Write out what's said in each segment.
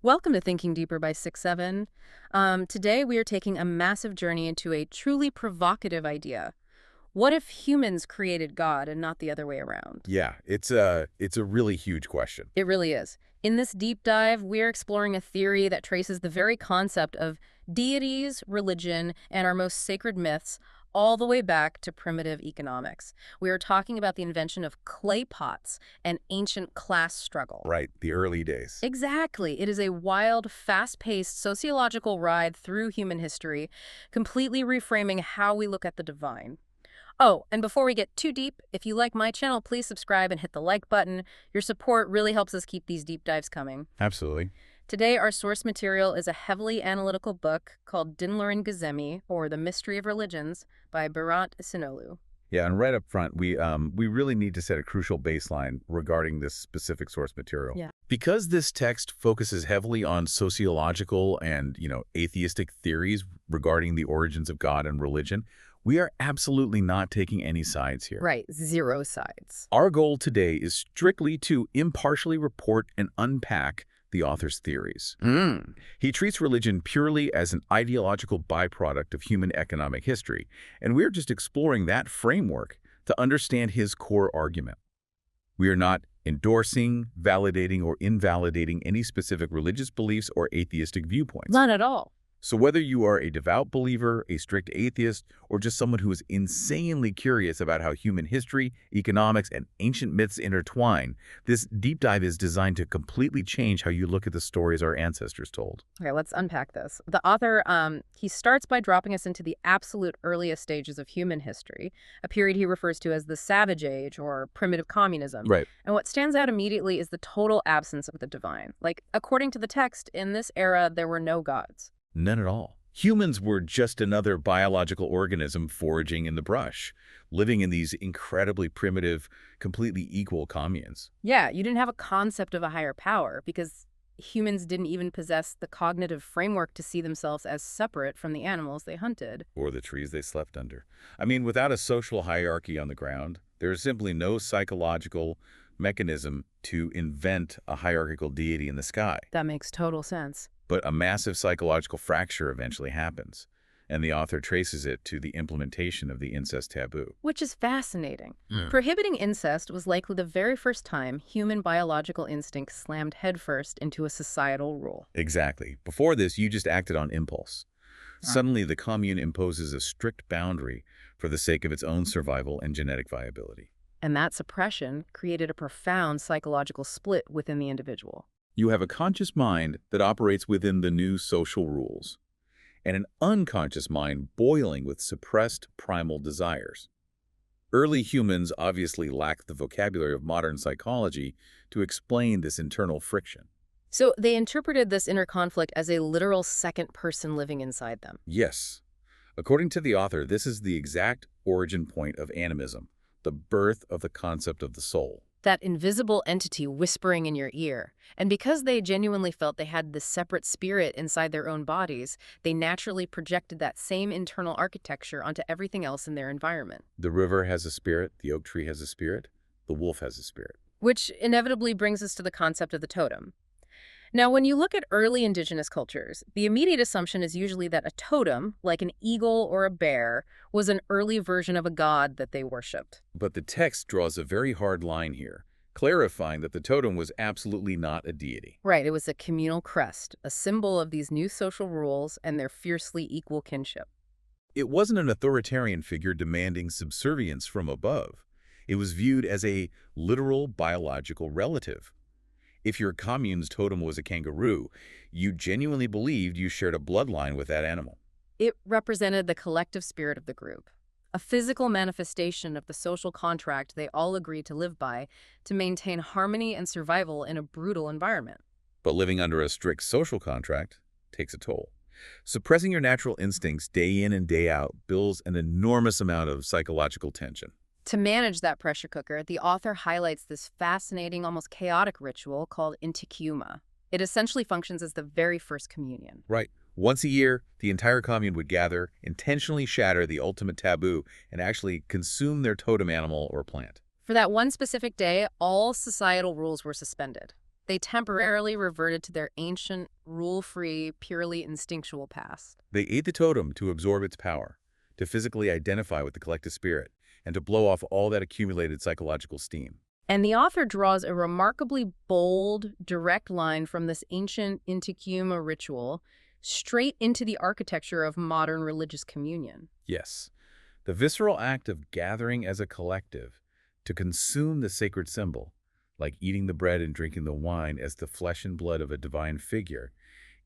Welcome to Thinking Deeper by 6-7. Today we are taking a massive journey into a truly provocative idea. What if humans created God and not the other way around? Yeah, it's a really huge question. It really is. In this deep dive, we're exploring a theory that traces the very concept of deities, religion, and our most sacred myths all the way back to primitive economics. We are talking about the invention of clay pots and ancient class struggle. Right, the early days. Exactly. It is a wild, fast-paced sociological ride through human history, completely reframing how we look at the divine. Oh, and before we get too deep, if you like my channel, please subscribe and hit the like button. Your support really helps us keep these deep dives coming. Absolutely. Today, our source material is a heavily analytical book called Dinler and Gazemi, or The Mystery of Religions, by Birant Sinolu. Yeah, and right up front, we really need to set a crucial baseline regarding this specific source material. Yeah. Because this text focuses heavily on sociological and, atheistic theories regarding the origins of God and religion, we are absolutely not taking any sides here. Right, zero sides. Our goal today is strictly to impartially report and unpack the author's theories. He treats religion purely as an ideological byproduct of human economic history, and we're just exploring that framework to understand his core argument. We are not endorsing, validating, or invalidating any specific religious beliefs or atheistic viewpoints. None at all. So whether you are a devout believer, a strict atheist, or just someone who is insanely curious about how human history, economics, and ancient myths intertwine, this deep dive is designed to completely change how you look at the stories our ancestors told. Okay, let's unpack this. The author, he starts by dropping us into the absolute earliest stages of human history, a period he refers to as the Savage Age or primitive communism. Right. And what stands out immediately is the total absence of the divine. Like, according to the text, in this era, there were no gods. None at all. Humans were just another biological organism foraging in the brush, living in these incredibly primitive, completely equal communes. Yeah, you didn't have a concept of a higher power because humans didn't even possess the cognitive framework to see themselves as separate from the animals they hunted. Or the trees they slept under. I mean, without a social hierarchy on the ground, there is simply no psychological mechanism to invent a hierarchical deity in the sky. That makes total sense. But a massive psychological fracture eventually happens, and the author traces it to the implementation of the incest taboo. Which is fascinating. Prohibiting incest was likely the very first time human biological instinct slammed headfirst into a societal rule. Exactly. Before this, you just acted on impulse. Suddenly, the commune imposes a strict boundary for the sake of its own survival and genetic viability. And that suppression created a profound psychological split within the individual. You have a conscious mind that operates within the new social rules, and an unconscious mind boiling with suppressed primal desires. Early humans obviously lacked the vocabulary of modern psychology to explain this internal friction. So they interpreted this inner conflict as a literal second person living inside them. Yes. According to the author, this is the exact origin point of animism, the birth of the concept of the soul. That invisible entity whispering in your ear. And because they genuinely felt they had this separate spirit inside their own bodies, they naturally projected that same internal architecture onto everything else in their environment. The river has a spirit, the oak tree has a spirit, the wolf has a spirit. Which inevitably brings us to the concept of the totem. Now, when you look at early indigenous cultures, the immediate assumption is usually that a totem, like an eagle or a bear, was an early version of a god that they worshipped. But the text draws a very hard line here, clarifying that the totem was absolutely not a deity. Right, it was a communal crest, a symbol of these new social rules and their fiercely equal kinship. It wasn't an authoritarian figure demanding subservience from above. It was viewed as a literal biological relative. If your commune's totem was a kangaroo, you genuinely believed you shared a bloodline with that animal. It represented the collective spirit of the group, a physical manifestation of the social contract they all agreed to live by to maintain harmony and survival in a brutal environment. But living under a strict social contract takes a toll. Suppressing your natural instincts day in and day out builds an enormous amount of psychological tension. To manage that pressure cooker, the author highlights this fascinating, almost chaotic ritual called intikuma. It essentially functions as the very first communion. Right. Once a year, the entire commune would gather, intentionally shatter the ultimate taboo, and actually consume their totem animal or plant. For that one specific day, all societal rules were suspended. They temporarily reverted to their ancient, rule-free, purely instinctual past. They ate the totem to absorb its power, to physically identify with the collective spirit, and to blow off all that accumulated psychological steam. And the author draws a remarkably bold, direct line from this ancient Intikuma ritual straight into the architecture of modern religious communion. Yes, the visceral act of gathering as a collective to consume the sacred symbol, like eating the bread and drinking the wine as the flesh and blood of a divine figure,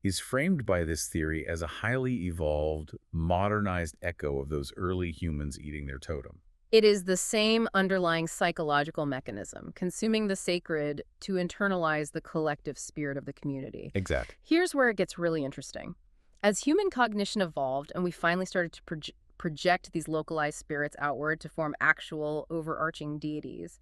is framed by this theory as a highly evolved, modernized echo of those early humans eating their totem. It is the same underlying psychological mechanism, consuming the sacred to internalize the collective spirit of the community. Exactly. Here's where it gets really interesting. As human cognition evolved and we finally started to project these localized spirits outward to form actual overarching deities,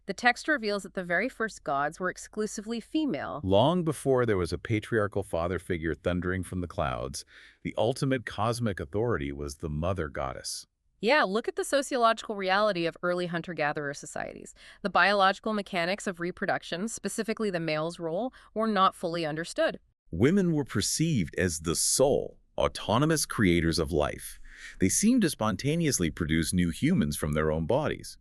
the text reveals that the very first gods were exclusively female. Long before there was a patriarchal father figure thundering from the clouds, the ultimate cosmic authority was the mother goddess. Yeah, look at the sociological reality of early hunter-gatherer societies. The biological mechanics of reproduction, specifically the male's role, were not fully understood. Women were perceived as the sole, autonomous creators of life. They seemed to spontaneously produce new humans from their own bodies.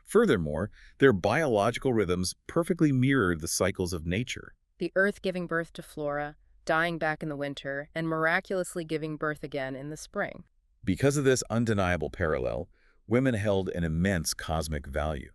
Furthermore, their biological rhythms perfectly mirrored the cycles of nature. The earth giving birth to flora, dying back in the winter, and miraculously giving birth again in the spring. Because of this undeniable parallel, women held an immense cosmic value.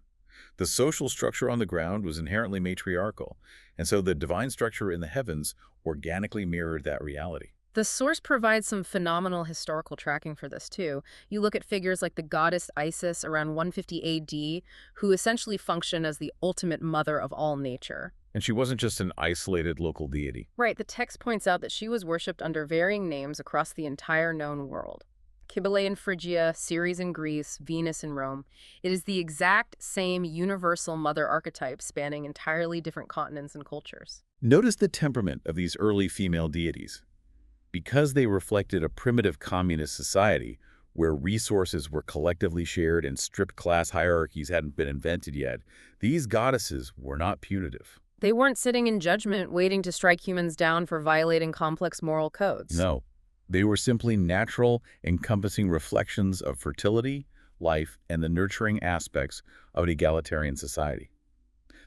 The social structure on the ground was inherently matriarchal, and so the divine structure in the heavens organically mirrored that reality. The source provides some phenomenal historical tracking for this, too. You look at figures like the goddess Isis around 150 AD, who essentially function as the ultimate mother of all nature. And she wasn't just an isolated local deity. Right, the text points out that she was worshipped under varying names across the entire known world. Cybele in Phrygia, Ceres in Greece, Venus in Rome. It is the exact same universal mother archetype spanning entirely different continents and cultures. Notice the temperament of these early female deities. Because they reflected a primitive communist society where resources were collectively shared and strict class hierarchies hadn't been invented yet, these goddesses were not punitive. They weren't sitting in judgment waiting to strike humans down for violating complex moral codes. No, they were simply natural, encompassing reflections of fertility, life, and the nurturing aspects of an egalitarian society.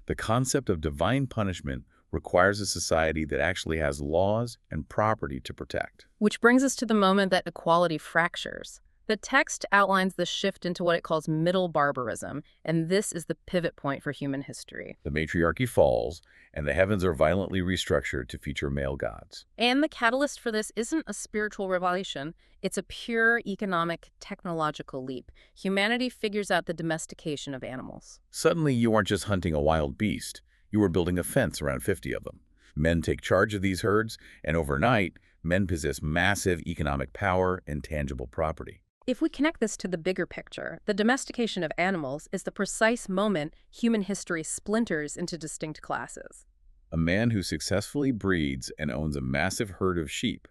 The concept of divine punishment requires a society that actually has laws and property to protect. Which brings us to the moment that equality fractures. The text outlines the shift into what it calls middle barbarism, and this is the pivot point for human history. The matriarchy falls, and the heavens are violently restructured to feature male gods. And the catalyst for this isn't a spiritual revelation, it's a pure economic, technological leap. Humanity figures out the domestication of animals. Suddenly, you aren't just hunting a wild beast. You were building a fence around 50 of them. Men take charge of these herds, and overnight, men possess massive economic power and tangible property. If we connect this to the bigger picture, the domestication of animals is the precise moment human history splinters into distinct classes. A man who successfully breeds and owns a massive herd of sheep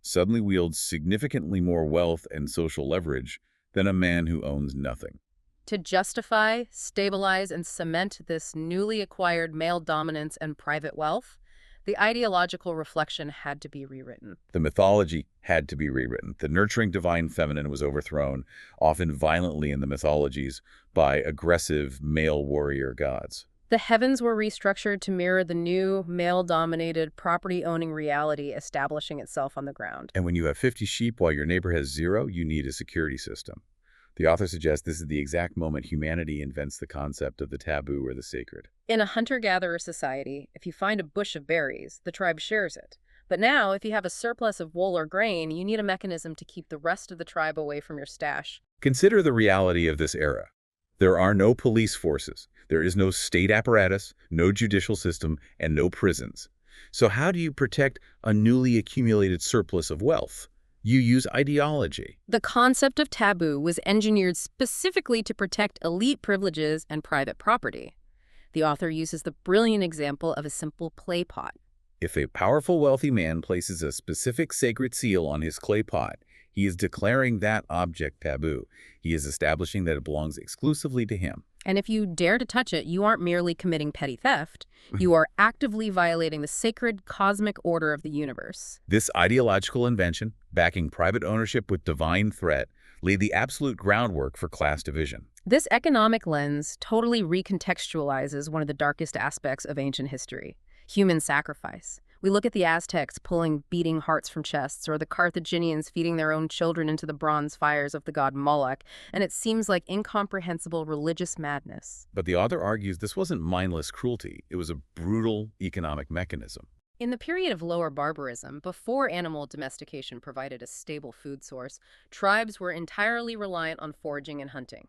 suddenly wields significantly more wealth and social leverage than a man who owns nothing. To justify, stabilize, and cement this newly acquired male dominance and private wealth, the ideological reflection had to be rewritten. The mythology had to be rewritten. The nurturing divine feminine was overthrown, often violently in the mythologies, by aggressive male warrior gods. The heavens were restructured to mirror the new, male-dominated, property-owning reality establishing itself on the ground. And when you have 50 sheep while your neighbor has 0, you need a security system. The author suggests this is the exact moment humanity invents the concept of the taboo or the sacred. In a hunter-gatherer society, if you find a bush of berries, the tribe shares it. But now, if you have a surplus of wool or grain, you need a mechanism to keep the rest of the tribe away from your stash. Consider the reality of this era. There are no police forces. There is no state apparatus, no judicial system, and no prisons. So how do you protect a newly accumulated surplus of wealth? You use ideology. The concept of taboo was engineered specifically to protect elite privileges and private property. The author uses the brilliant example of a simple clay pot. If a powerful, wealthy man places a specific sacred seal on his clay pot, He is declaring that object taboo. He is establishing that it belongs exclusively to him. And if you dare to touch it, you aren't merely committing petty theft. You are actively violating the sacred cosmic order of the universe. This ideological invention, backing private ownership with divine threat, laid the absolute groundwork for class division. This economic lens totally recontextualizes one of the darkest aspects of ancient history: human sacrifice. We look at the Aztecs pulling beating hearts from chests, or the Carthaginians feeding their own children into the bronze fires of the god Moloch, and it seems like incomprehensible religious madness. But the author argues this wasn't mindless cruelty. It was a brutal economic mechanism. In the period of lower barbarism, before animal domestication provided a stable food source, tribes were entirely reliant on foraging and hunting.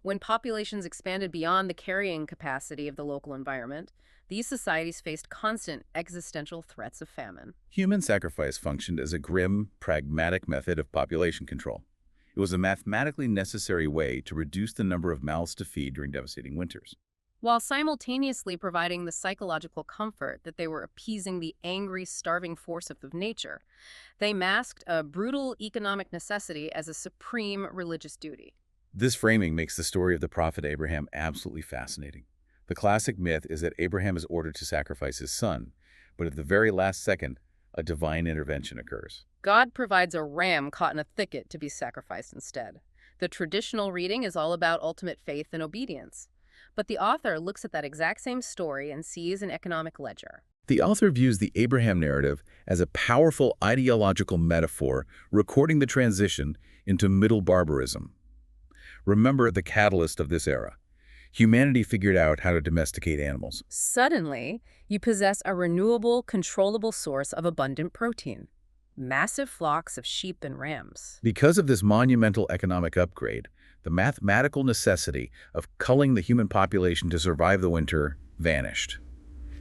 When populations expanded beyond the carrying capacity of the local environment, these societies faced constant existential threats of famine. Human sacrifice functioned as a grim, pragmatic method of population control. It was a mathematically necessary way to reduce the number of mouths to feed during devastating winters. While simultaneously providing the psychological comfort that they were appeasing the angry, starving force of nature, they masked a brutal economic necessity as a supreme religious duty. This framing makes the story of the prophet Abraham absolutely fascinating. The classic myth is that Abraham is ordered to sacrifice his son, but at the very last second, a divine intervention occurs. God provides a ram caught in a thicket to be sacrificed instead. The traditional reading is all about ultimate faith and obedience. But the author looks at that exact same story and sees an economic ledger. The author views the Abraham narrative as a powerful ideological metaphor recording the transition into Middle barbarism. Remember the catalyst of this era. Humanity figured out how to domesticate animals. Suddenly, you possess a renewable, controllable source of abundant protein. Massive flocks of sheep and rams. Because of this monumental economic upgrade, the mathematical necessity of culling the human population to survive the winter vanished.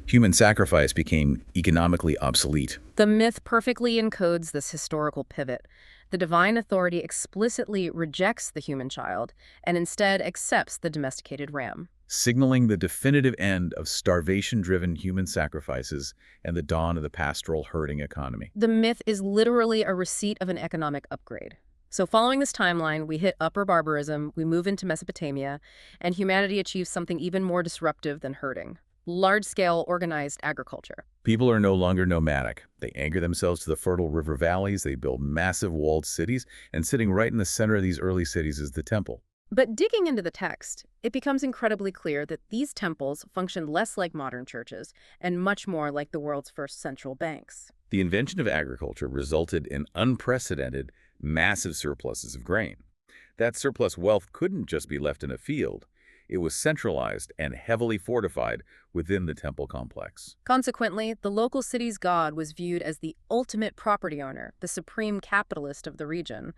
Human sacrifice became economically obsolete. The myth perfectly encodes this historical pivot. The divine authority explicitly rejects the human child and instead accepts the domesticated ram, Signaling the definitive end of starvation-driven human sacrifices and the dawn of the pastoral herding economy. The myth is literally a receipt of an economic upgrade. So following this timeline, we hit upper barbarism, we move into Mesopotamia, and humanity achieves something even more disruptive than herding: large-scale organized agriculture. People are no longer nomadic. They anchor themselves to the fertile river valleys, they build massive walled cities, and sitting right in the center of these early cities is the temple. But digging into the text, it becomes incredibly clear that these temples functioned less like modern churches and much more like the world's first central banks. The invention of agriculture resulted in unprecedented, massive surpluses of grain. That surplus wealth couldn't just be left in a field. It was centralized and heavily fortified within the temple complex. Consequently, the local city's god was viewed as the ultimate property owner, the supreme capitalist of the region.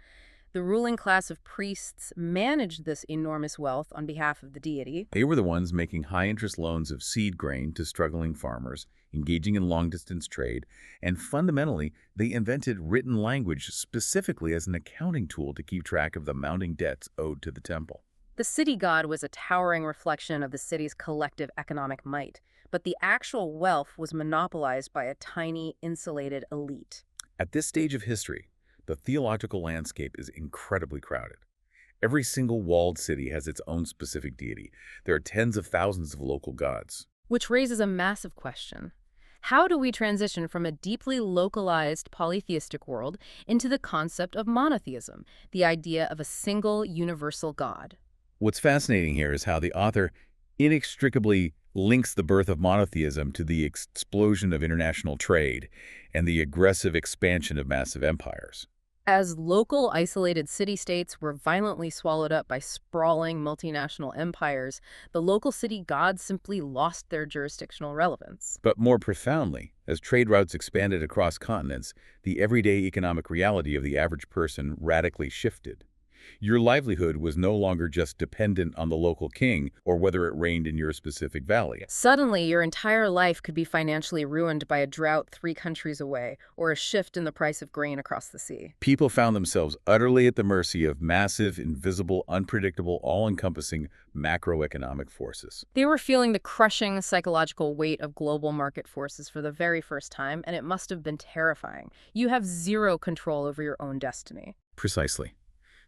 The ruling class of priests managed this enormous wealth on behalf of the deity. They were the ones making high-interest loans of seed grain to struggling farmers, engaging in long-distance trade, and fundamentally, they invented written language specifically as an accounting tool to keep track of the mounting debts owed to the temple. The city god was a towering reflection of the city's collective economic might, but the actual wealth was monopolized by a tiny, insulated elite. At this stage of history, the theological landscape is incredibly crowded. Every single walled city has its own specific deity. There are tens of thousands of local gods. Which raises a massive question. How do we transition from a deeply localized polytheistic world into the concept of monotheism, the idea of a single universal god? What's fascinating here is how the author inextricably links the birth of monotheism to the explosion of international trade and the aggressive expansion of massive empires. As local isolated city-states were violently swallowed up by sprawling multinational empires, the local city gods simply lost their jurisdictional relevance. But more profoundly, as trade routes expanded across continents, the everyday economic reality of the average person radically shifted. Your livelihood was no longer just dependent on the local king or whether it rained in your specific valley. Suddenly, your entire life could be financially ruined by a drought 3 countries away or a shift in the price of grain across the sea. People found themselves utterly at the mercy of massive, invisible, unpredictable, all-encompassing macroeconomic forces. They were feeling the crushing psychological weight of global market forces for the very first time, and it must have been terrifying. You have zero control over your own destiny. Precisely.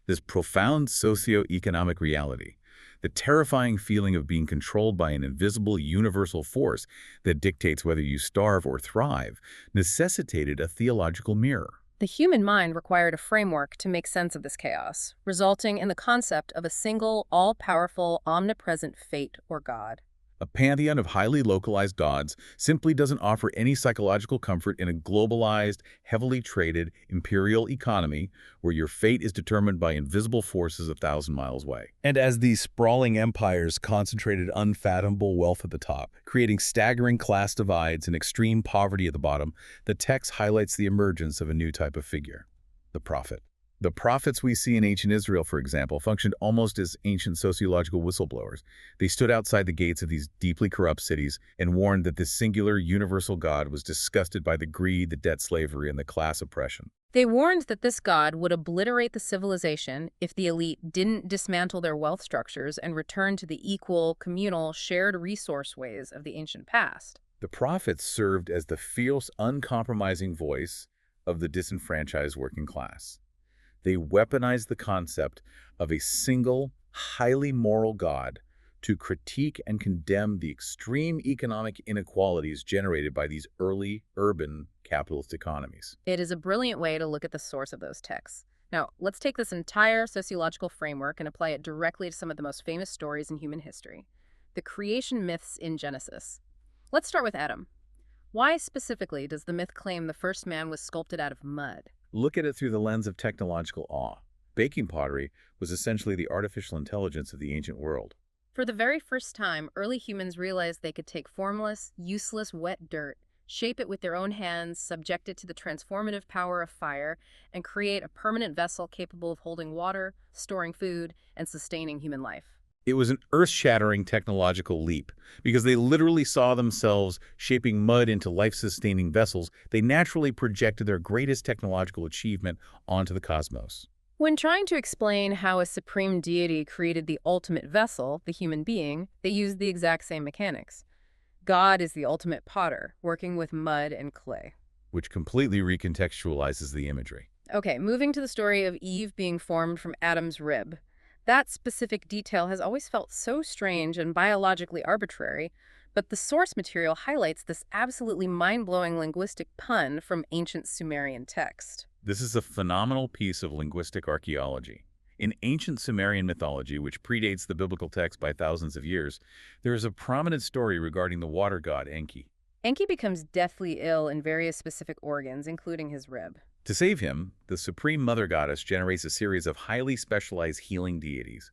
This profound socio-economic reality, the terrifying feeling of being controlled by an invisible universal force that dictates whether you starve or thrive, necessitated a theological mirror. The human mind required a framework to make sense of this chaos, resulting in the concept of a single, all-powerful, omnipresent fate or God. A pantheon of highly localized gods simply doesn't offer any psychological comfort in a globalized, heavily traded, imperial economy where your fate is determined by invisible forces 1,000 miles away. And as these sprawling empires concentrated unfathomable wealth at the top, creating staggering class divides and extreme poverty at the bottom, the text highlights the emergence of a new type of figure, the prophet. The prophets we see in ancient Israel, for example, functioned almost as ancient sociological whistleblowers. They stood outside the gates of these deeply corrupt cities and warned that this singular, universal God was disgusted by the greed, the debt slavery, and the class oppression. They warned that this God would obliterate the civilization if the elite didn't dismantle their wealth structures and return to the equal, communal, shared resource ways of the ancient past. The prophets served as the fierce, uncompromising voice of the disenfranchised working class. They weaponized the concept of a single, highly moral God to critique and condemn the extreme economic inequalities generated by these early, urban, capitalist economies. It is a brilliant way to look at the source of those texts. Now, let's take this entire sociological framework and apply it directly to some of the most famous stories in human history. The creation myths in Genesis. Let's start with Adam. Why specifically does the myth claim the first man was sculpted out of mud? Look at it through the lens of technological awe. Baking pottery was essentially the artificial intelligence of the ancient world. For the very first time, early humans realized they could take formless, useless, wet dirt, shape it with their own hands, subject it to the transformative power of fire, and create a permanent vessel capable of holding water, storing food, and sustaining human life. It was an earth-shattering technological leap because they literally saw themselves shaping mud into life-sustaining vessels. They naturally projected their greatest technological achievement onto the cosmos. When trying to explain how a supreme deity created the ultimate vessel, the human being, they used the exact same mechanics. God is the ultimate potter, working with mud and clay. Which completely recontextualizes the imagery. Okay, moving to the story of Eve being formed from Adam's rib. That specific detail has always felt so strange and biologically arbitrary, but the source material highlights this absolutely mind-blowing linguistic pun from ancient Sumerian text. This is a phenomenal piece of linguistic archaeology. In ancient Sumerian mythology, which predates the biblical text by thousands of years, there is a prominent story regarding the water god Enki. Enki becomes deathly ill in various specific organs, including his rib. To save him, the supreme mother goddess generates a series of highly specialized healing deities.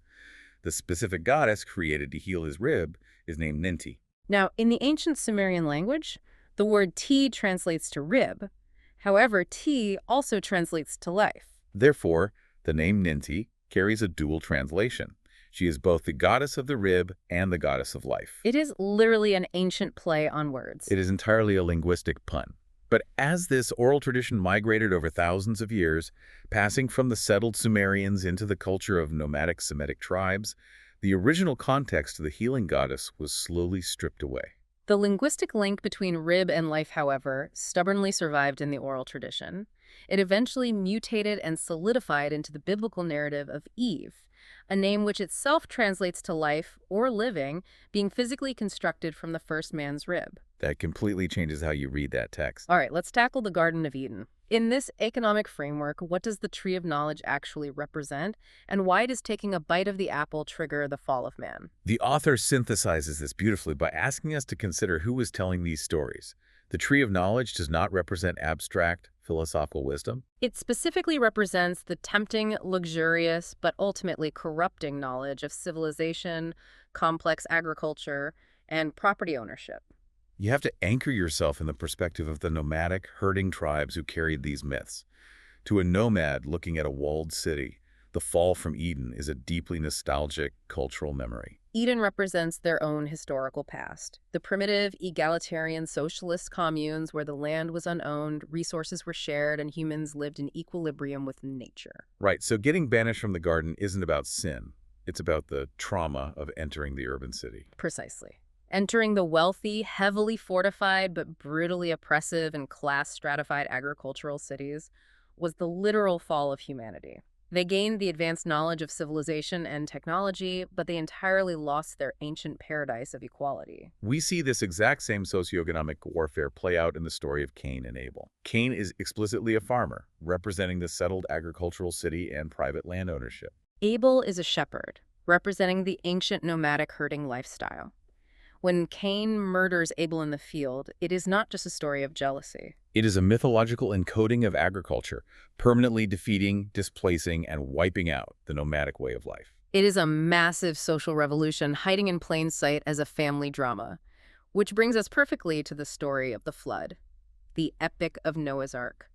The specific goddess created to heal his rib is named Ninti. Now, in the ancient Sumerian language, the word ti translates to rib. However, ti also translates to life. Therefore, the name Ninti carries a dual translation. She is both the goddess of the rib and the goddess of life. It is literally an ancient play on words. It is entirely a linguistic pun. But as this oral tradition migrated over thousands of years, passing from the settled Sumerians into the culture of nomadic Semitic tribes, the original context of the healing goddess was slowly stripped away. The linguistic link between rib and life, however, stubbornly survived in the oral tradition. It eventually mutated and solidified into the biblical narrative of Eve, a name which itself translates to life or living, being physically constructed from the first man's rib. That completely changes how you read that text. All right, let's tackle the Garden of Eden. In this economic framework, what does the tree of knowledge actually represent, and why does taking a bite of the apple trigger the fall of man? The author synthesizes this beautifully by asking us to consider who is telling these stories. The tree of knowledge does not represent abstract philosophical wisdom. It specifically represents the tempting, luxurious, but ultimately corrupting knowledge of civilization, complex agriculture, and property ownership. You have to anchor yourself in the perspective of the nomadic, herding tribes who carried these myths. To a nomad looking at a walled city, the fall from Eden is a deeply nostalgic cultural memory. Eden represents their own historical past. The primitive, egalitarian, socialist communes where the land was unowned, resources were shared, and humans lived in equilibrium with nature. Right, so getting banished from the garden isn't about sin. It's about the trauma of entering the urban city. Precisely. Entering the wealthy, heavily fortified, but brutally oppressive and class-stratified agricultural cities was the literal fall of humanity. They gained the advanced knowledge of civilization and technology, but they entirely lost their ancient paradise of equality. We see this exact same socioeconomic warfare play out in the story of Cain and Abel. Cain is explicitly a farmer, representing the settled agricultural city and private land ownership. Abel is a shepherd, representing the ancient nomadic herding lifestyle. When Cain murders Abel in the field, it is not just a story of jealousy. It is a mythological encoding of agriculture, permanently defeating, displacing, and wiping out the nomadic way of life. It is a massive social revolution hiding in plain sight as a family drama, which brings us perfectly to the story of the flood, the epic of Noah's Ark.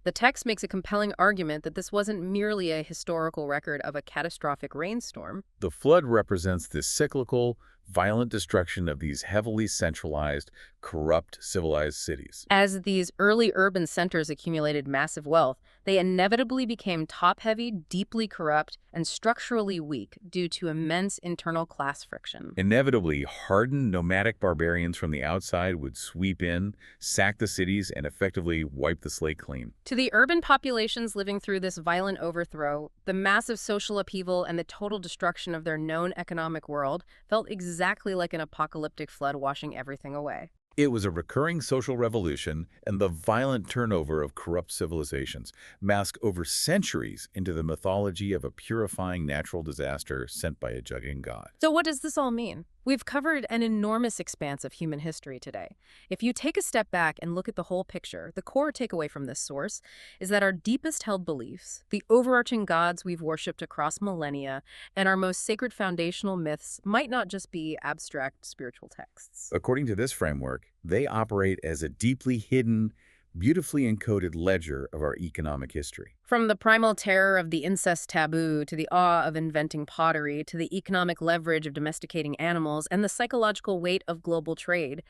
The text makes a compelling argument that this wasn't merely a historical record of a catastrophic rainstorm. The flood represents the cyclical, violent destruction of these heavily centralized, corrupt, civilized cities. As these early urban centers accumulated massive wealth, they inevitably became top-heavy, deeply corrupt, and structurally weak due to immense internal class friction. Inevitably, hardened nomadic barbarians from the outside would sweep in, sack the cities, and effectively wipe the slate clean. To the urban populations living through this violent overthrow, the massive social upheaval and the total destruction of their known economic world felt exactly like an apocalyptic flood washing everything away. It was a recurring social revolution, and the violent turnover of corrupt civilizations masked over centuries into the mythology of a purifying natural disaster sent by a judging God. So what does this all mean? We've covered an enormous expanse of human history today. If you take a step back and look at the whole picture, the core takeaway from this source is that our deepest held beliefs, the overarching gods we've worshipped across millennia, and our most sacred foundational myths might not just be abstract spiritual texts. According to this framework, they operate as a deeply hidden, beautifully encoded ledger of our economic history. From the primal terror of the incest taboo, to the awe of inventing pottery, to the economic leverage of domesticating animals, and the psychological weight of global trade,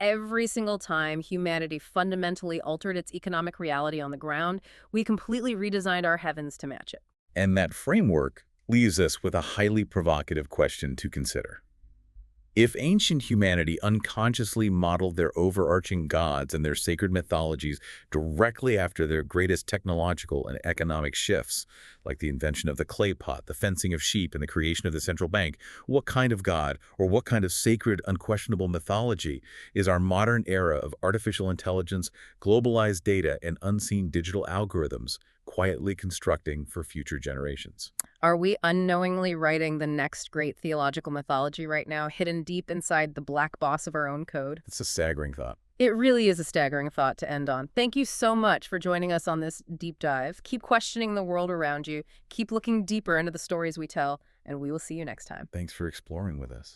every single time humanity fundamentally altered its economic reality on the ground, we completely redesigned our heavens to match it. And that framework leaves us with a highly provocative question to consider. If ancient humanity unconsciously modeled their overarching gods and their sacred mythologies directly after their greatest technological and economic shifts, like the invention of the clay pot, the fencing of sheep, and the creation of the central bank, what kind of god or what kind of sacred, unquestionable mythology is our modern era of artificial intelligence, globalized data, and unseen digital algorithms quietly constructing for future generations? Are we unknowingly writing the next great theological mythology right now, hidden deep inside the black box of our own code? It's a staggering thought. It really is a staggering thought to end on. Thank you so much for joining us on this deep dive. Keep questioning the world around you, keep looking deeper into the stories we tell, and we will see you next time. Thanks for exploring with us.